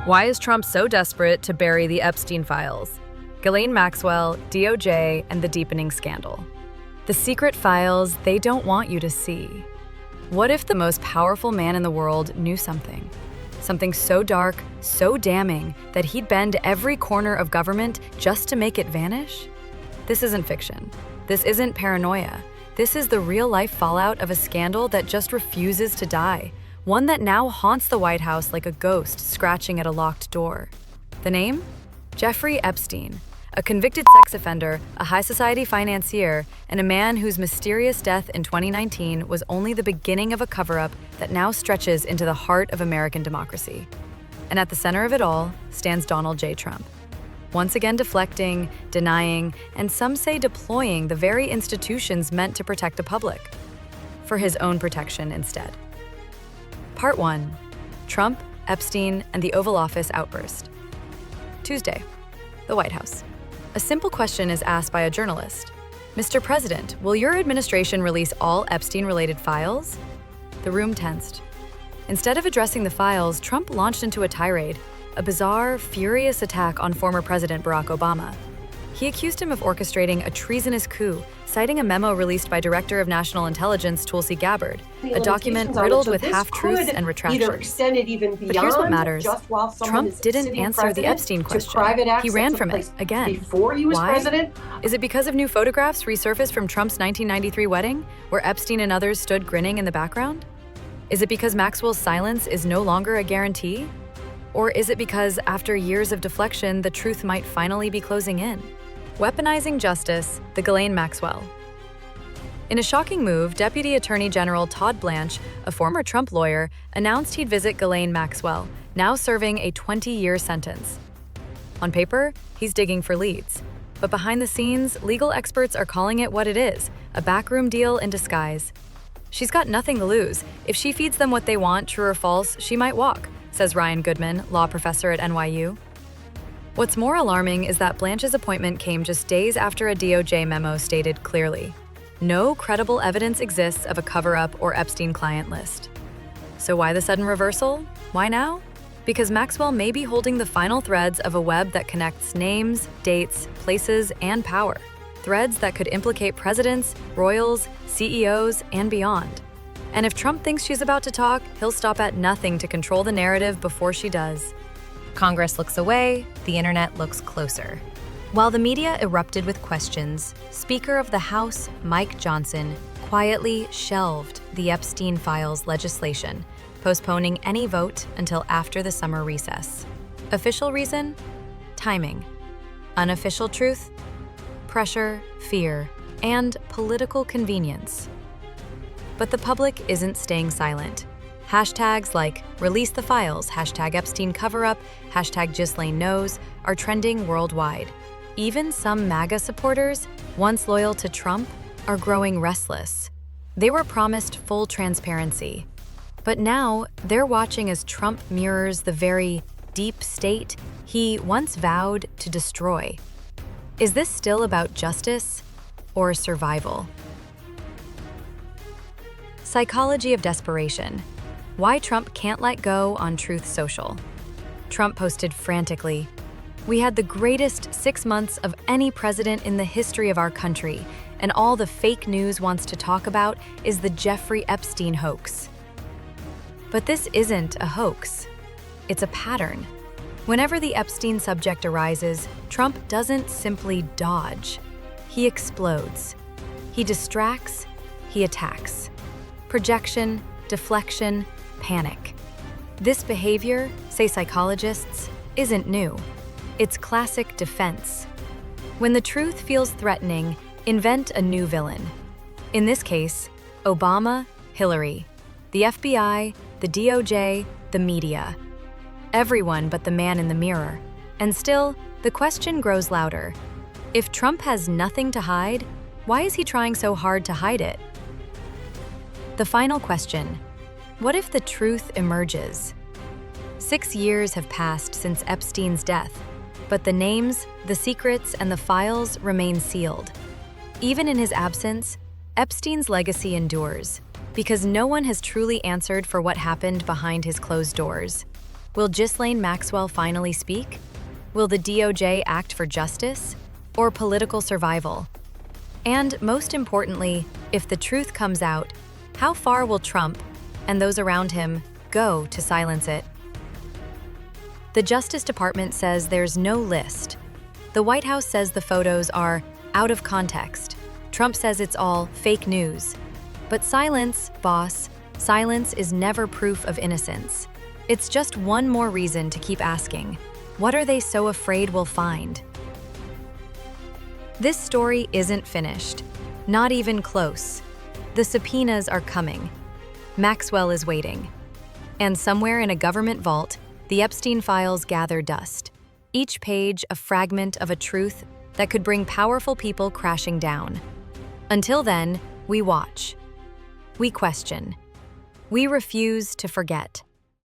Why is Trump so desperate to bury the Epstein files? Ghislaine Maxwell, DOJ, and the deepening scandal. The secret files they don't want you to see. What if the most powerful man in the world knew something? Something so dark, so damning, that he'd bend every corner of government just to make it vanish? This isn't fiction. This isn't paranoia. This is the real-life fallout of a scandal that just refuses to die. One that now haunts the White House like a ghost scratching at a locked door. The name? Jeffrey Epstein, a convicted sex offender, a high-society financier, and a man whose mysterious death in 2019 was only the beginning of a cover-up that now stretches into the heart of American democracy. And at the center of it all stands Donald J. Trump, once again deflecting, denying, and some say deploying the very institutions meant to protect the public, for his own protection instead. Part 1. Trump, Epstein, and the Oval Office outburst. Tuesday, the White House. A simple question is asked by a journalist. Mr. President, will your administration release all Epstein-related files? The room tensed. Instead of addressing the files, Trump launched into a tirade, a bizarre, furious attack on former President Barack Obama. He accused him of orchestrating a treasonous coup, citing a memo released by Director of National Intelligence Tulsi Gabbard, a document riddled with half-truths and retractions. But here's what matters. Trump didn't answer the Epstein question. He ran from it, again. Why? Is it because of new photographs resurfaced from Trump's 1993 wedding, where Epstein and others stood grinning in the background? Is it because Maxwell's silence is no longer a guarantee? Or is it because, after years of deflection, the truth might finally be closing in? Weaponizing justice, the Ghislaine Maxwell. In a shocking move, Deputy Attorney General Todd Blanche, a former Trump lawyer, announced he'd visit Ghislaine Maxwell, now serving a 20-year sentence. On paper, he's digging for leads. But behind the scenes, legal experts are calling it what it is, a backroom deal in disguise. She's got nothing to lose. If she feeds them what they want, true or false, she might walk, says Ryan Goodman, law professor at NYU. What's more alarming is that Blanche's appointment came just days after a DOJ memo stated clearly, no credible evidence exists of a cover-up or Epstein client list. So why the sudden reversal? Why now? Because Maxwell may be holding the final threads of a web that connects names, dates, places, and power. Threads that could implicate presidents, royals, CEOs, and beyond. And if Trump thinks she's about to talk, he'll stop at nothing to control the narrative before she does. Congress looks away, the internet looks closer. While the media erupted with questions, Speaker of the House, Mike Johnson, quietly shelved the Epstein files legislation, postponing any vote until after the summer recess. Official reason? Timing. Unofficial truth? Pressure, fear, and political convenience. But the public isn't staying silent. Hashtags like release the files, hashtag Epstein cover-up, hashtag Ghislaine knows are trending worldwide. Even some MAGA supporters, once loyal to Trump, are growing restless. They were promised full transparency. But now they're watching as Trump mirrors the very deep state he once vowed to destroy. Is this still about justice or survival? Psychology of desperation. Why Trump can't let go on Truth Social. Trump posted frantically, "We had the greatest 6 months of any president in the history of our country, and all the fake news wants to talk about is the Jeffrey Epstein hoax." But this isn't a hoax. It's a pattern. Whenever the Epstein subject arises, Trump doesn't simply dodge. He explodes. He distracts. He attacks. Projection, deflection, panic. This behavior, say psychologists, isn't new. It's classic defense. When the truth feels threatening, invent a new villain. In this case, Obama, Hillary, the FBI, the DOJ, the media. Everyone but the man in the mirror. And still, the question grows louder. If Trump has nothing to hide, why is he trying so hard to hide it? The final question. What if the truth emerges? 6 years have passed since Epstein's death, but the names, the secrets, and the files remain sealed. Even in his absence, Epstein's legacy endures, because no one has truly answered for what happened behind his closed doors. Will Ghislaine Maxwell finally speak? Will the DOJ act for justice or political survival? And most importantly, if the truth comes out, how far will Trump and those around him go to silence it? The Justice Department says there's no list. The White House says the photos are out of context. Trump says it's all fake news. But silence, boss, silence is never proof of innocence. It's just one more reason to keep asking, what are they so afraid we'll find? This story isn't finished. Not even close. The subpoenas are coming. Maxwell is waiting. And somewhere in a government vault, the Epstein files gather dust. Each page a fragment of a truth that could bring powerful people crashing down. Until then, we watch. We question. We refuse to forget.